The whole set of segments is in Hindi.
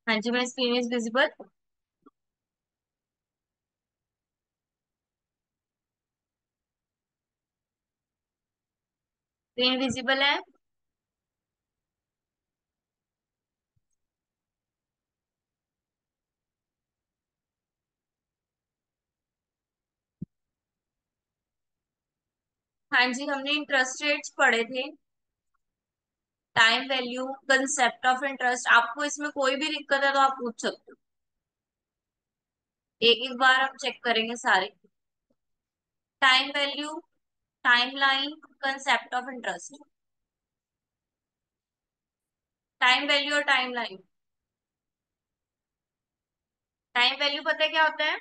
हाँ जी, मेरी screen is visible. Screen visible है। हाँ जी, हमने इंटरेस्ट रेट्स पढ़े थे। Time value, concept of interest. आपको इसमें कोई भी दिक्कत है तो आप पूछ सकते हो। एक एक बार हम चेक करेंगे सारे। Time value, time line, concept of interest. Time value और टाइम लाइन। टाइम वैल्यू पता है क्या होता है?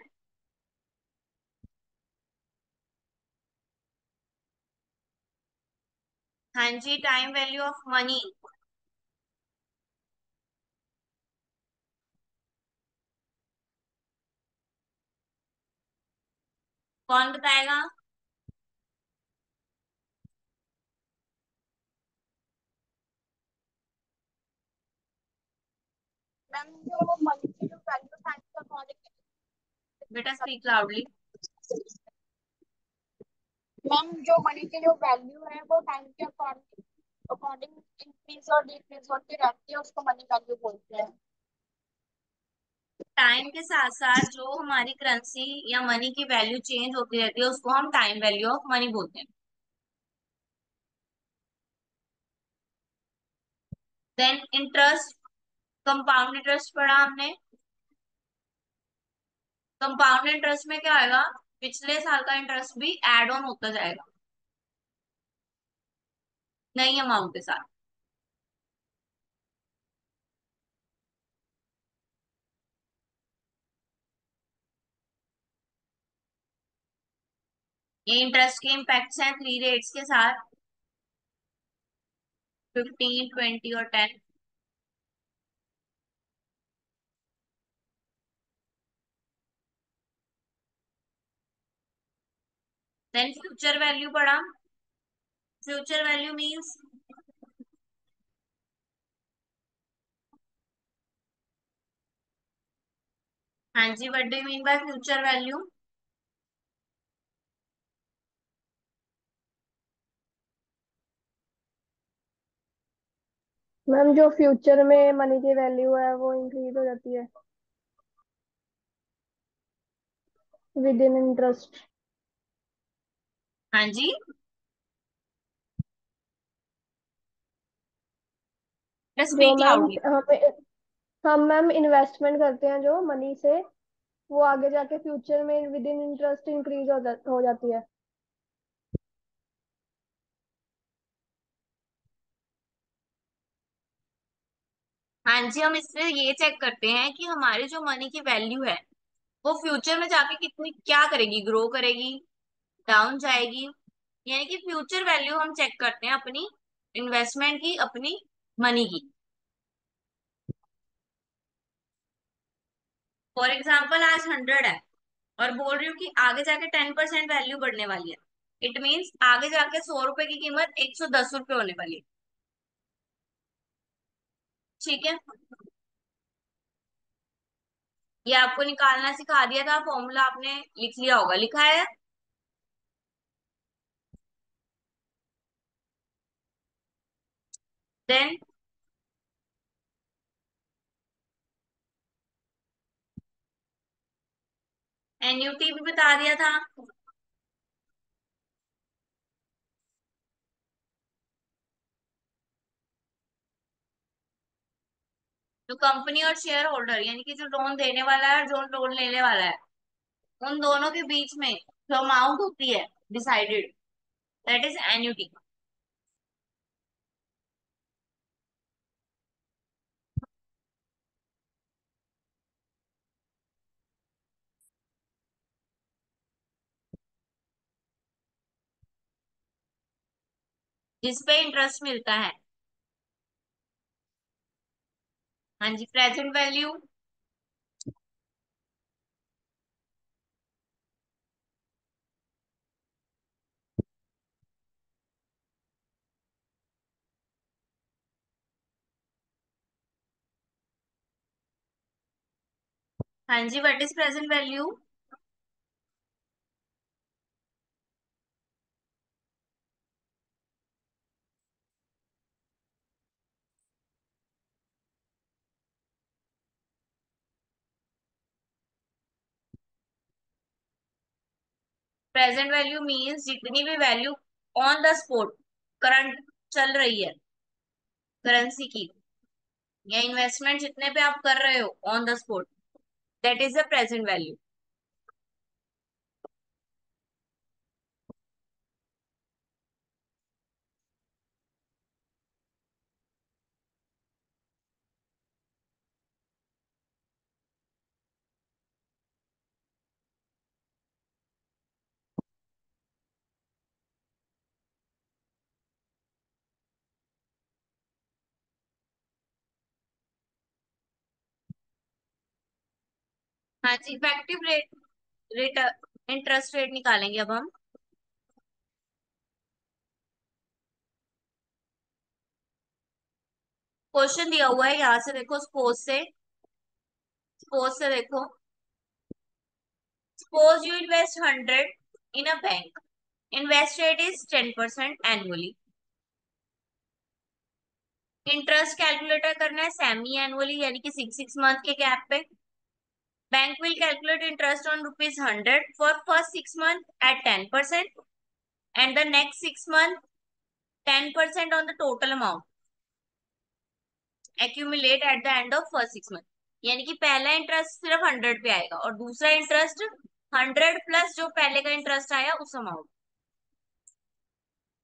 हाँ जी, टाइम वैल्यू ऑफ मनी। कौन बताएगा? मैम जो मनी की जो वैल्यू टाइम के अकॉर्डिंग बेटा स्पीक लाउडली। मैम जो मनी की जो वैल्यू है वो टाइम के अकॉर्डिंग अकॉर्डिंग इंक्रीज और डिक्रीज होती रहती है, उसको मनी वैल्यू बोलते हैं। टाइम के साथ साथ जो हमारी करेंसी या मनी की वैल्यू चेंज होती रहती है उसको हम टाइम वैल्यू ऑफ मनी बोलते हैं। देन इंटरेस्ट, कंपाउंड इंटरेस्ट पढ़ा हमने। कंपाउंड इंटरेस्ट में क्या आएगा? पिछले साल का इंटरेस्ट भी एड ऑन होता जाएगा नई अमाउंट के साथ। ये इंटरेस्ट के इम्पैक्ट्स हैं थ्री रेट्स के साथ, 15, 20 और 10। देन फ्यूचर वैल्यू पढ़ा। फ्यूचर वैल्यू मीन्स, हाँ जी, what do you mean by future value? Ma'am जो फ्यूचर में मनी की वैल्यू है वो इंक्रीज हो जाती है विद इन इंटरेस्ट। हाँ जी, जो स्पीक मैम लाउडली। हम मैम इन्वेस्टमेंट करते हैं जो मनी से, वो आगे जाके फ्यूचर में विद इन इंटरेस्ट इंक्रीज हो जाती है। हाँ जी, हम इससे ये चेक करते हैं कि हमारी जो मनी की वैल्यू है वो फ्यूचर में जाके कितनी क्या करेगी, ग्रो करेगी, डाउन जाएगी। यानी कि फ्यूचर वैल्यू हम चेक करते हैं अपनी इन्वेस्टमेंट की, अपनी मनी की। फॉर एग्जाम्पल आज 100 है और बोल रही हूँ कि आगे जाके 10% वैल्यू बढ़ने वाली है। इट मीन्स आगे जाके 100 रुपए की कीमत 110 रुपए होने वाली है। ठीक है, ये आपको निकालना सिखा दिया था, फॉर्मूला आपने लिख लिया होगा, लिखा है। देन एन्युटी भी बता दिया था। जो कंपनी और शेयर होल्डर यानी कि जो लोन देने वाला है और जो लोन लेने वाला है, उन दोनों के बीच में जो अमाउंट होती है डिसाइडेड, दैट इज एन्युटी। जिसपे इंटरेस्ट मिलता है। हाँ जी, प्रेजेंट वैल्यू। हाँ जी, what is present value? Present value means जितनी भी value on the spot current चल रही है करेंसी की, या इन्वेस्टमेंट जितने पे आप कर रहे हो on the spot, that is the present value. हाँ जी, effective rate, rate interest rate निकालेंगे अब हम। क्वेश्चन दिया हुआ है यहाँ से देखो, सपोज से देखो, suppose you invest 100 in a bank, invest rate is 10% annually. Interest calculator करना है सेमी एनुअली, यानी कि 6 6 मंथ के गैप पे। Bank will calculate interest on ₹100 for first 6 month at 10% and the next 6 month 10% on the total amount accumulate at the end of first 6 month. यानी कि पहला इंटरेस्ट सिर्फ 100 पे आएगा और दूसरा इंटरेस्ट 100 प्लस जो पहले का इंटरेस्ट आया उस अमाउंट।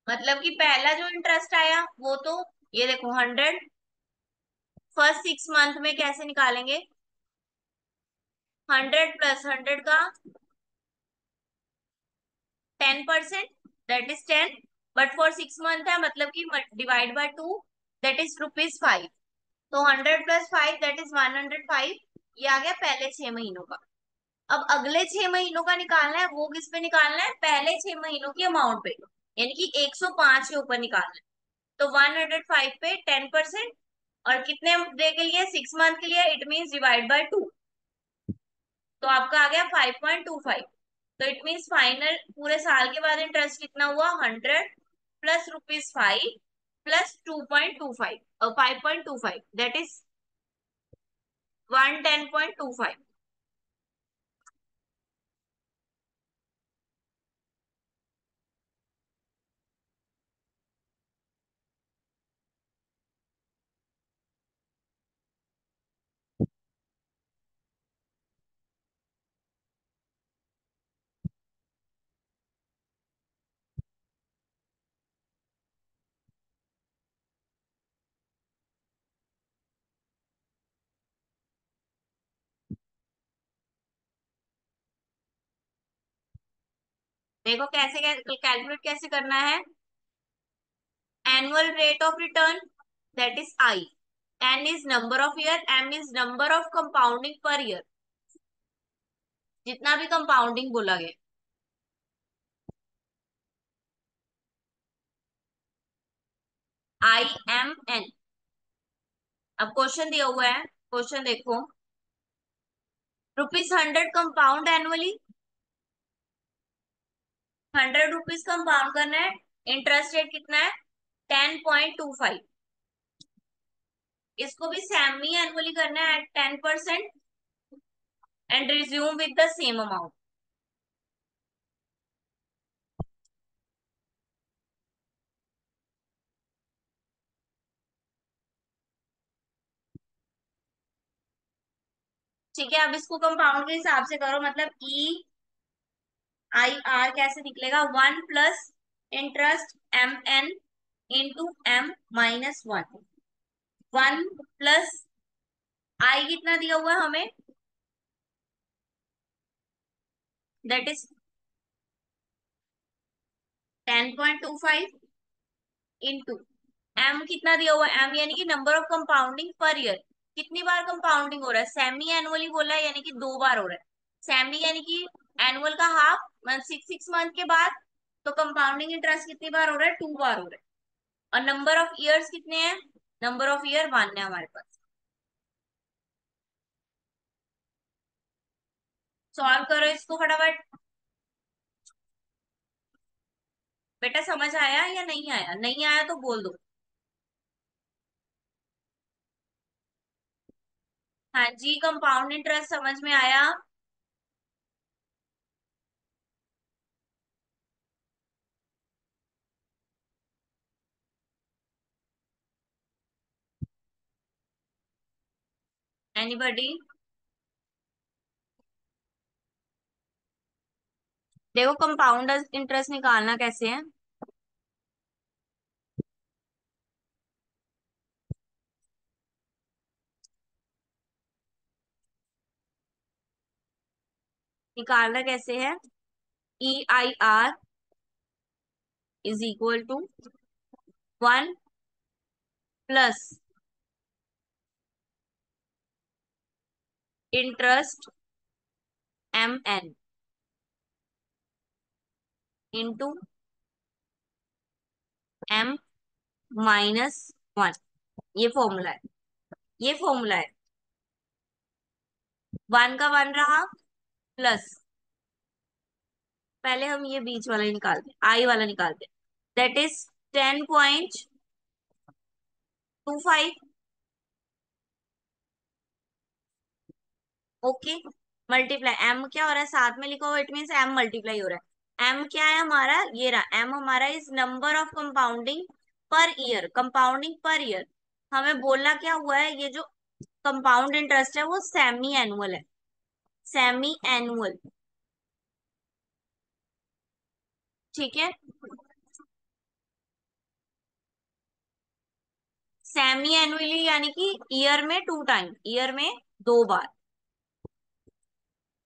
मतलब कि पहला जो इंटरेस्ट आया वो तो, ये देखो 100 फर्स्ट 6 मंथ में कैसे निकालेंगे, 100 प्लस 100 का 10%, that is 10, but for 6 month है मतलब कि डिवाइड बाय 2, दैट इज ₹5। तो 100 + 5 दैट इज 105। ये आ गया पहले 6 महीनों का। अब अगले 6 महीनों का निकालना है, वो किस पे निकालना है, पहले 6 महीनों की अमाउंट पे, यानी कि 105 के ऊपर निकालना है। तो 105 पे 10%, और कितने डे के लिए, 6 मंथ के लिए, इट मीन डिवाइड बाय 2। तो आपका आ गया 5.25। तो इट मीन्स फाइनल पूरे साल के बाद इंटरेस्ट कितना हुआ, 100 प्लस ₹5 प्लस 2.25 और 5.25, दैट इज 110.25। देखो कैसे कैलकुलेट कैसे करना है। Annual rate of return, that is I. N is number of year, M is number of compounding per year, जितना भी कंपाउंडिंग बोला गया। IMN। अब क्वेश्चन दिया हुआ है, क्वेश्चन देखो, ₹100 कंपाउंड एनुअली, ₹100 कंपाउंड करना है। इंटरेस्ट रेट कितना है, 10.25। इसको भी सेमी एनुअली करना है at 10% and resume with the same amount. ठीक है, अब इसको कंपाउंड के हिसाब से करो, मतलब EIR कैसे निकलेगा, 1 plus interest MN into M-1, 1 plus I कितना दिया हुआ है हमें, दैट इज 10.25 इंटू एम कितना दिया हुआ है, एम यानी कि number of compounding per year, कितनी बार कंपाउंडिंग हो रहा है, सेमी एनुअली बोला है यानी कि 2 बार हो रहा है। सेमी यानी कि एनुअल का हाफ, 6 6 मंथ के बाद। तो कंपाउंडिंग इंटरेस्ट कितनी बार हो रहा है, 2 बार हो रहा है। और नंबर ऑफ ईयर्स कितने हैं, नंबर ऑफ ईयर 1 है हमारे पास। सॉल्व करो इसको फटाफट। बेटा समझ आया या नहीं आया? नहीं आया तो बोल दो। हाँ जी, कंपाउंड इंटरेस्ट समझ में आया। एनीबॉडी? देखो कंपाउंड इंटरेस्ट निकालना कैसे है। निकालना कैसे है? EIR is equal to 1 plus interest MN into M-1। ये फॉर्मूला है। ये फॉर्मूला है। 1 का 1 रहा, प्लस, पहले हम ये बीच वाला ही निकालते हैं, आई वाला निकालते हैं। That is 10.25। Okay. Multiply M क्या हो रहा है, साथ में लिखा हुआ, इट मीन्स एम मल्टीप्लाई हो रहा है। एम क्या है हमारा, ये रहा एम हमारा is number of compounding per year, compounding per year. हमें बोलना क्या हुआ है, ये जो कंपाउंड इंटरेस्ट है वो सेमी एनुअल है। Semi annual. ठीक है। सेमी एनुअली यानी कि ईयर में 2 टाइम, ईयर में 2 बार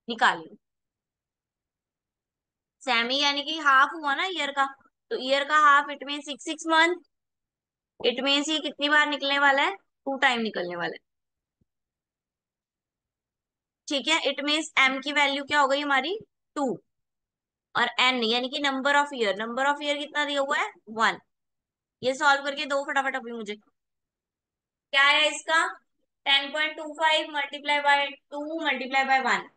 निकालेंगे। सेमी यानी कि हाफ हुआ ना ईयर का, तो ईयर का half it mean 6 6 month. It means ये कितनी बार निकलने वाला है, 2 टाइम निकलने वाला है। ठीक है, इट मीन्स एम की वैल्यू क्या हो गई हमारी, 2। और एन यानी कि number of year, number of year कितना दिया हुआ है, 1। ये सॉल्व करके दो फटाफट अभी मुझे। क्या है इसका, 10.25 मल्टीप्लाई बाय 2 मल्टीप्लाई बाय 1।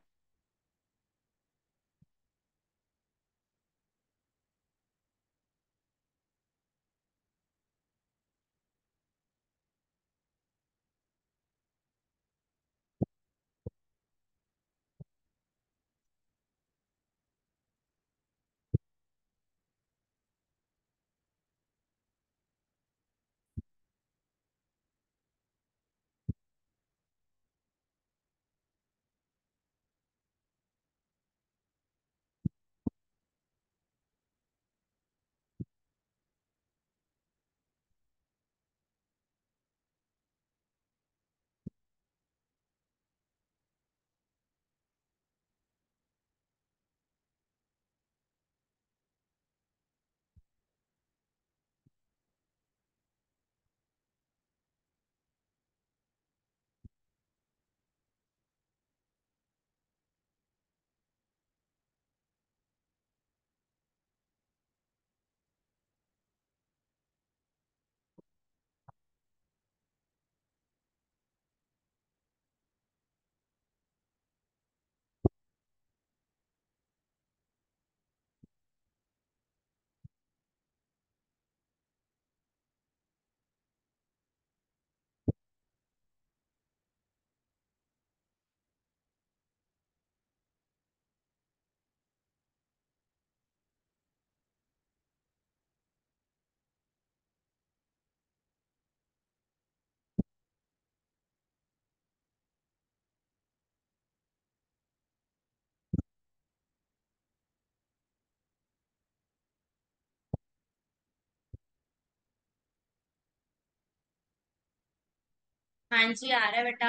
हाँ जी आ रहा है बेटा।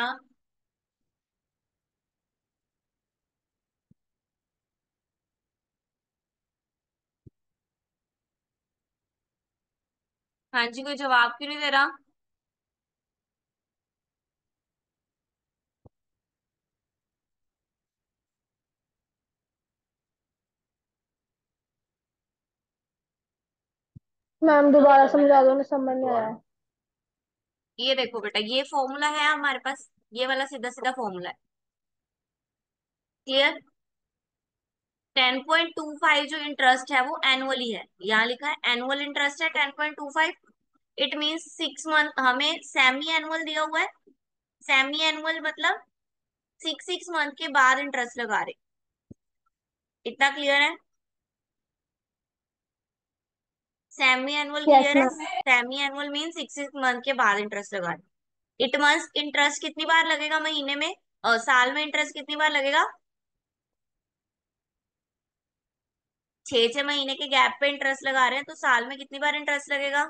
हाँ जी, कोई जवाब क्यों नहीं दे रहा? मैम दोबारा समझा दो ना, समझ नहीं आया। ये देखो बेटा, ये फॉर्मूला है हमारे पास, ये वाला सीधा सीधा फॉर्मूला है। क्लियर? 10.25 जो इंटरेस्ट है वो एनुअली है, यहाँ लिखा है एनुअल इंटरेस्ट है 10.25। इट मीन्स 6 मंथ, हमें सेमी एनुअल दिया हुआ है। सेमी एनुअल मतलब 6 मंथ के बाद इंटरेस्ट लगा रहे। इतना क्लियर है? सेमी एनुअल यस क्लियर है? Ma'am. Semi annual mean 6 month के बाद इंटरेस्ट लगा रहे। इट मंथ इंटरेस्ट कितनी बार लगेगा महीने में, और साल में इंटरेस्ट कितनी बार लगेगा? 6 6 महीने के गैप पे इंटरेस्ट लगा रहे हैं, तो साल में कितनी बार इंटरेस्ट लगेगा?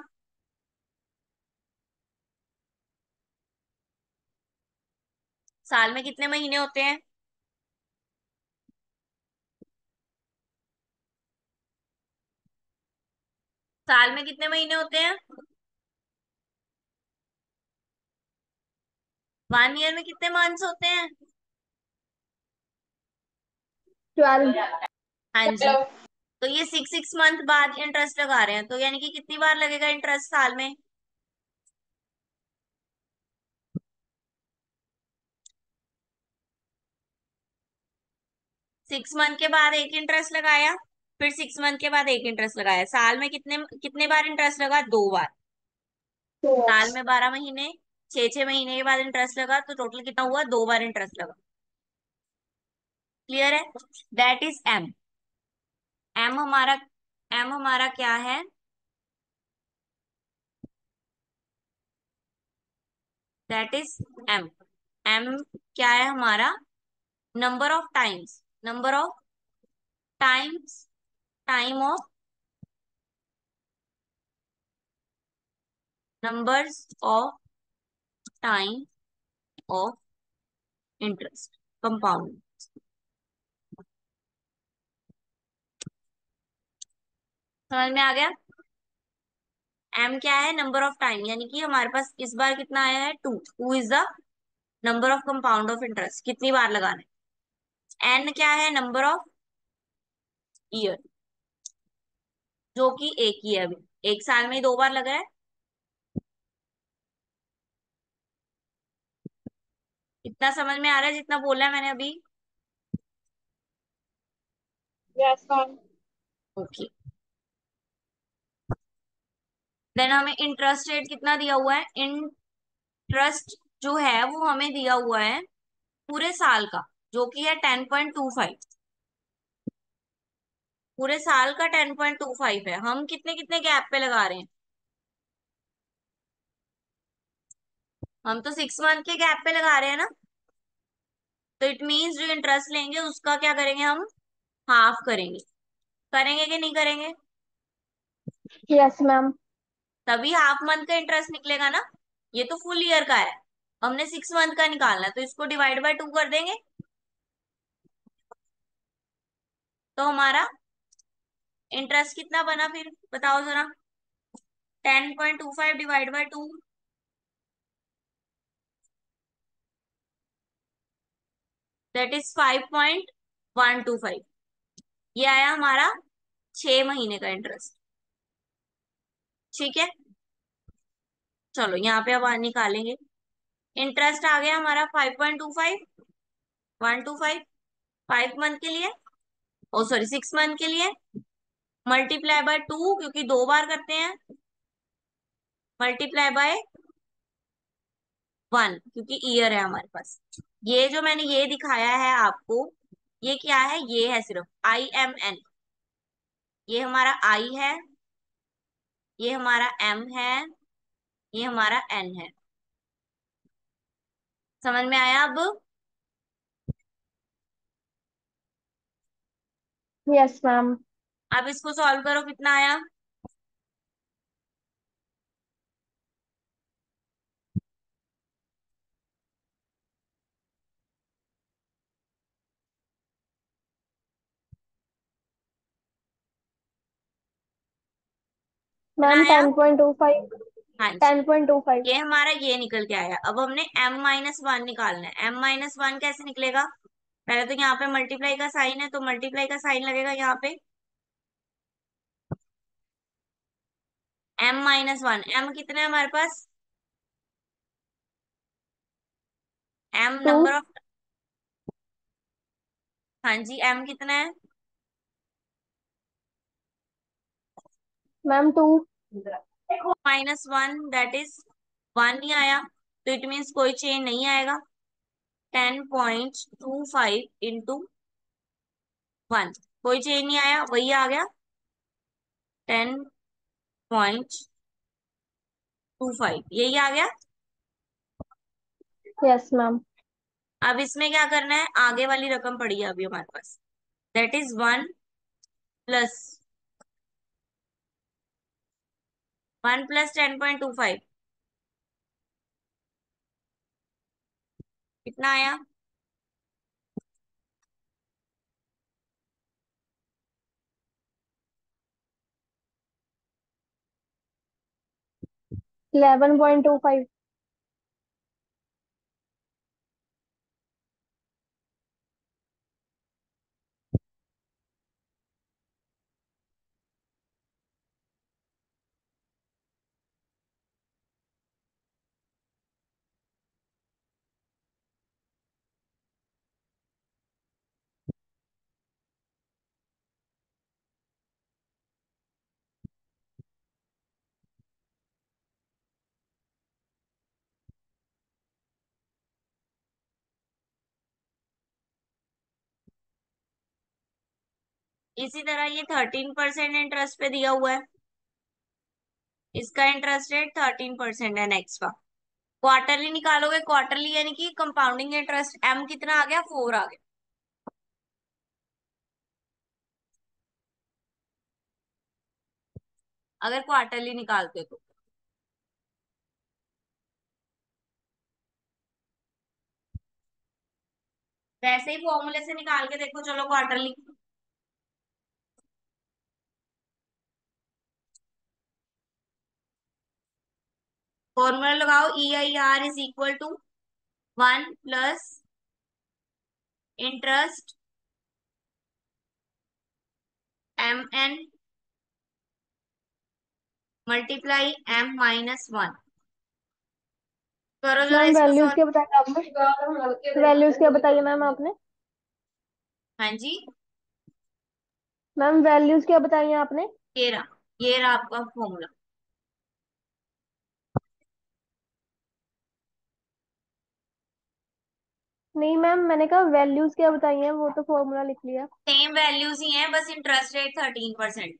साल में कितने महीने होते हैं? साल में कितने महीने होते हैं? 1 ईयर में कितने मंथ्स होते हैं? 12। हाँ जी। तो ये 6 6 मंथ बाद इंटरेस्ट लगा रहे हैं, तो यानी कि कितनी बार लगेगा इंटरेस्ट साल में? 6 मंथ के बाद एक इंटरेस्ट लगाया, फिर 6 मंथ के बाद एक इंटरेस्ट लगाया, साल में कितने कितने बार इंटरेस्ट लगा? 2 बार। साल में 12 महीने, 6 6 महीने के बाद इंटरेस्ट लगा, तो टोटल कितना हुआ? 2 बार इंटरेस्ट लगा। क्लियर है? That is M. एम हमारा, एम हमारा क्या है? That is M. एम क्या है हमारा? Number of times, number of times, time of, numbers of time of interest compound. समझ में आ गया? एम क्या है? नंबर ऑफ टाइम, यानी कि हमारे पास इस बार कितना आया है? 2। 2 is the number of compound of interest, कितनी बार लगाना है। एन क्या है? नंबर ऑफ ईयर, जो कि एक ही है अभी, एक साल में ही 2 बार लग रहा है। इतना समझ में आ रहा है जितना बोला है मैंने अभी? Yes ma'am. ओके। देन हमें इंटरेस्ट रेट कितना दिया हुआ है? इंटरेस्ट जो है वो हमें दिया हुआ है पूरे साल का, जो कि है 10.25। पूरे साल का 10.25 है। हम कितने कितने गैप पे लगा रहे हैं? हम तो 6 मंथ के गैप पे लगा रहे हैं ना। तो इट मीन्स जो इंटरेस्ट लेंगे उसका क्या करेंगे हम? हाफ करेंगे। करेंगे कि नहीं करेंगे? Yes ma'am. तभी हाफ मंथ का इंटरेस्ट निकलेगा ना। ये तो फुल ईयर का है, हमने 6 मंथ का निकालना है, तो इसको डिवाइड बाय 2 कर देंगे। तो हमारा इंटरेस्ट कितना बना फिर बताओ जरा? 10.25 डिवाइड बाय 2, दैट इज 5.125। ये आया हमारा 6 महीने का इंटरेस्ट। ठीक है, चलो यहाँ पे अब निकालेंगे। इंटरेस्ट आ गया हमारा 5.25, 125, 5 मंथ के लिए, ओ सॉरी 6 मंथ के लिए, मल्टीप्लाई बाय 2 क्योंकि 2 बार करते हैं, मल्टीप्लाई बाय 1 क्योंकि ईयर है हमारे पास। ये जो मैंने ये दिखाया है आपको, ये क्या है? ये है सिर्फ IMN। ये हमारा आई है, ये हमारा एम है, ये हमारा एन है। समझ में आया अब? Yes ma'am. अब इसको सॉल्व करो, कितना आया? कितना मैम आया? 10.25। हाँ जी। 10.25। ये हमारा ये निकल के आया। अब हमने M-1 निकालना है। M-1 कैसे निकलेगा? पहले तो यहाँ पे मल्टीप्लाई का साइन है, तो मल्टीप्लाई का साइन लगेगा यहाँ पे। M-1, M कितना है हमारे पास? M 2। नंबर ऑफ, हाँ जी, M कितना है? मैम 2। -1 दैट इज 1 ही आया, तो इट मीन्स कोई चेंज नहीं आएगा। 10.25 इंटू 1, कोई चेंज नहीं आया, वही आ गया 10.25, यही आ गया। Yes ma'am. अब इसमें क्या करना है, आगे वाली रकम पड़ी है अभी हमारे पास, दैट इज 1 प्लस 10.25, कितना आया? 11.25। इसी तरह ये 13% इंटरेस्ट पे दिया हुआ है, इसका इंटरेस्ट रेट 13% है नेक्स्ट का। क्वार्टरली निकालोगे, क्वार्टरली यानी कि कंपाउंडिंग इंटरेस्ट एम कितना आ गया, 4 आ गया, अगर क्वार्टरली निकालते तो। वैसे ही फॉर्मूले से निकाल के देखो, चलो क्वार्टरली। फॉर्मूला लगाओ, EIR = 1 plus interest MN multiply M-1। करो जरा मैम इसको वैल्यूज सॉल्व। क्या बताया आपने? वैल्यूज क्या बताइए मैम आपने? हाँ जी, मैम वैल्यूज क्या बताई आपने? ये रहा आपका फॉर्मूला। नहीं मैम, मैंने कहा वैल्यूज क्या बताई हैं, वो तो फॉर्मूला लिख लिया। सेम वैल्यूज ही हैं, बस इंटरेस्ट रेट 13%।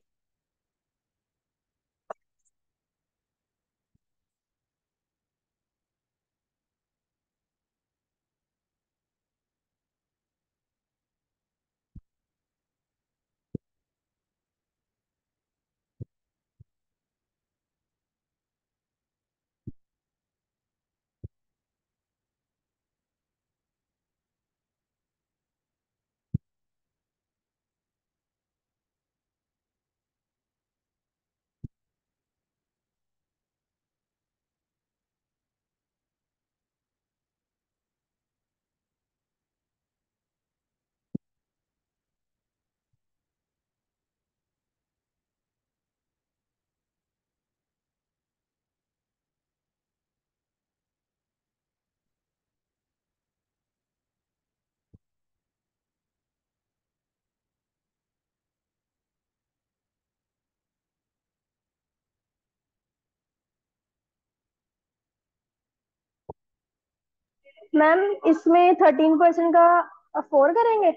मैम इसमें 13% का 4 करेंगे,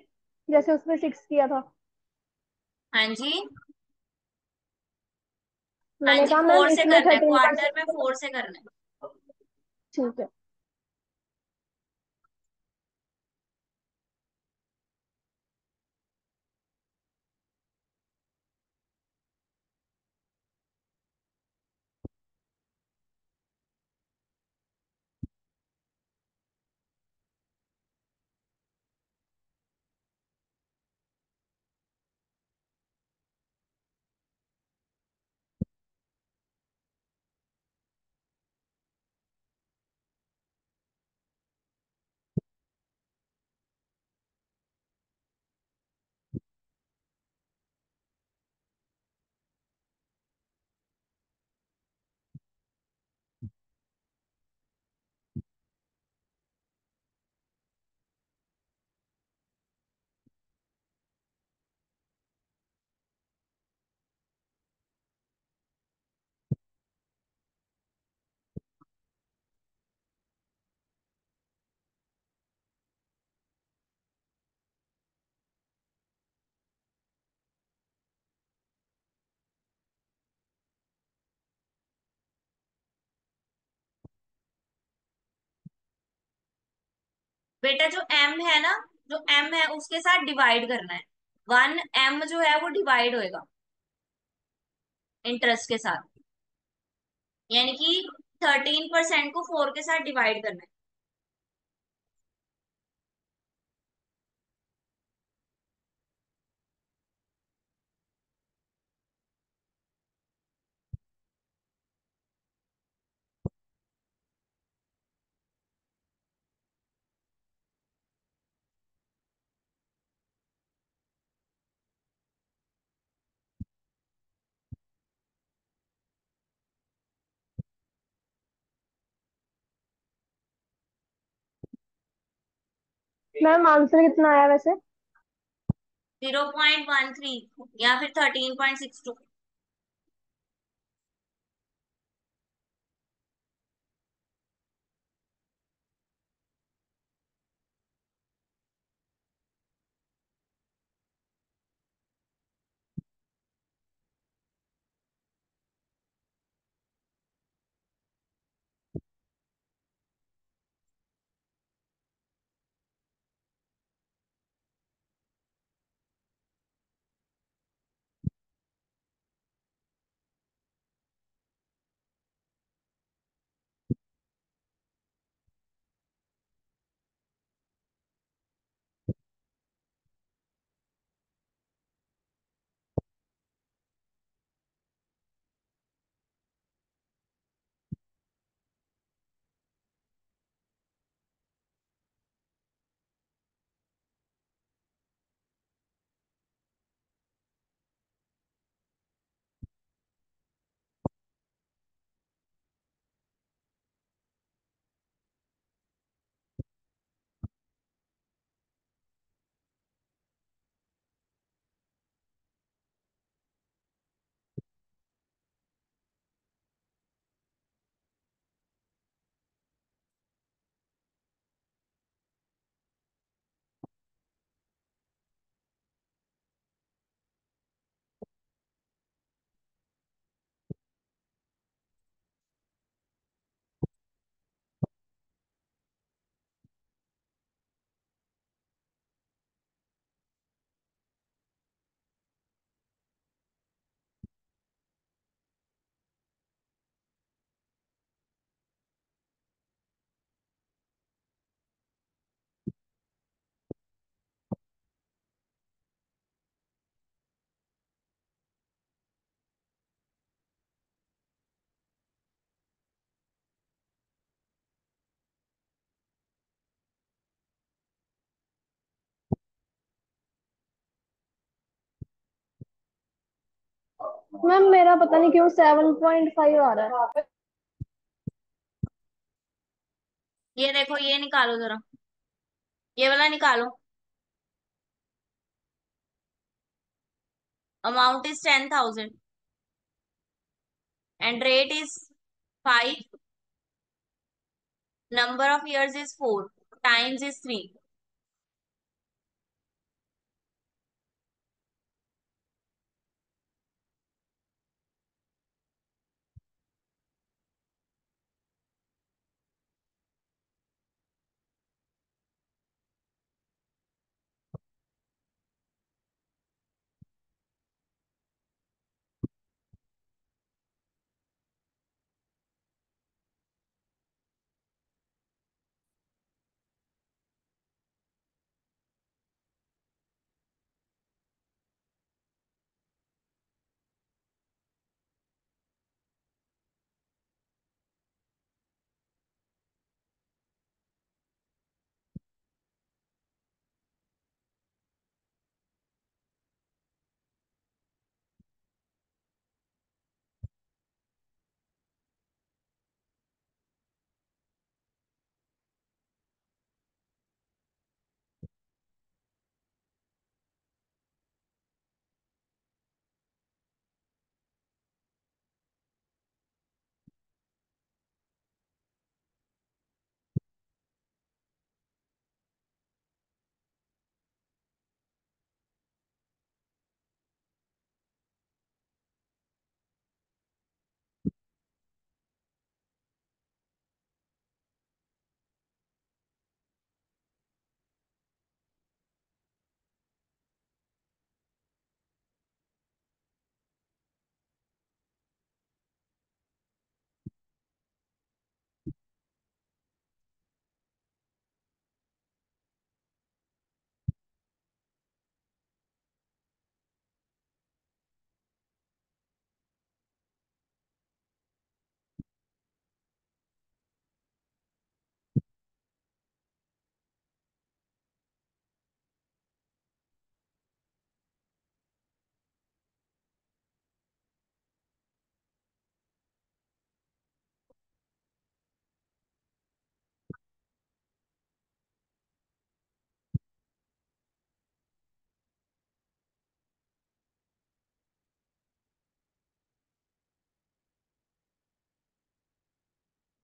जैसे उसमें 6 किया था। हाँ जी, हाँ मैंने जी, कहा मैम 4 से इसमें करना है, थर्टीन क्वार्टर में परसेंट 4 से करना है। ठीक है। बेटा जो m है ना, जो m है उसके साथ डिवाइड करना है। 1m जो है वो डिवाइड होएगा इंटरेस्ट के साथ, यानी कि 13% को 4 के साथ डिवाइड करना है। मैम आंसर कितना आया वैसे? 0.13 या फिर 13.62। मैम मेरा पता नहीं क्यों 7.5 आ रहा है। ये देखो, ये निकालो जरा, ये वाला निकालो। Amount is 10,000 and rate is 5, number of years is 4, times is 3।